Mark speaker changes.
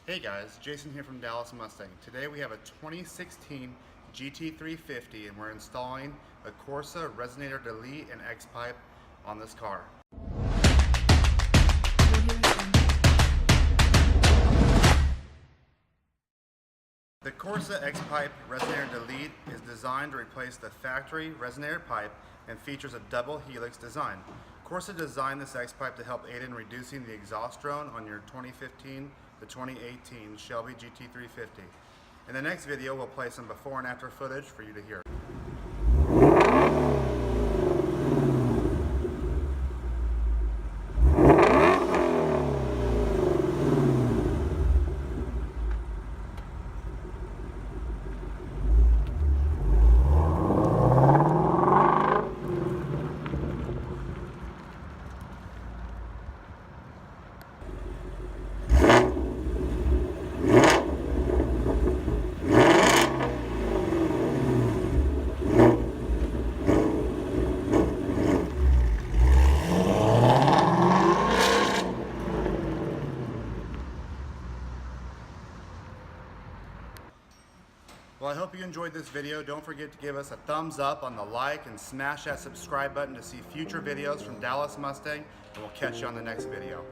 Speaker 1: Hey guys, Jason here from Dallas Mustang. Today we have a 2016 GT350 and we're installing a Corsa Resonator Delete and X-Pipe on this car. The Corsa X-Pipe Resonator Delete is designed to replace the factory resonator pipe and features a double helix design. Corsa designed this X-Pipe to help aid in reducing the exhaust drone on your 2015 to 2018 Shelby GT350. In the next video, we'll play some before and after footage for you to hear. Well, I hope you enjoyed this video. Don't forget to give us a thumbs up on the like and smash that subscribe button to see future videos from Dallas Mustang, and we'll catch you on the next video.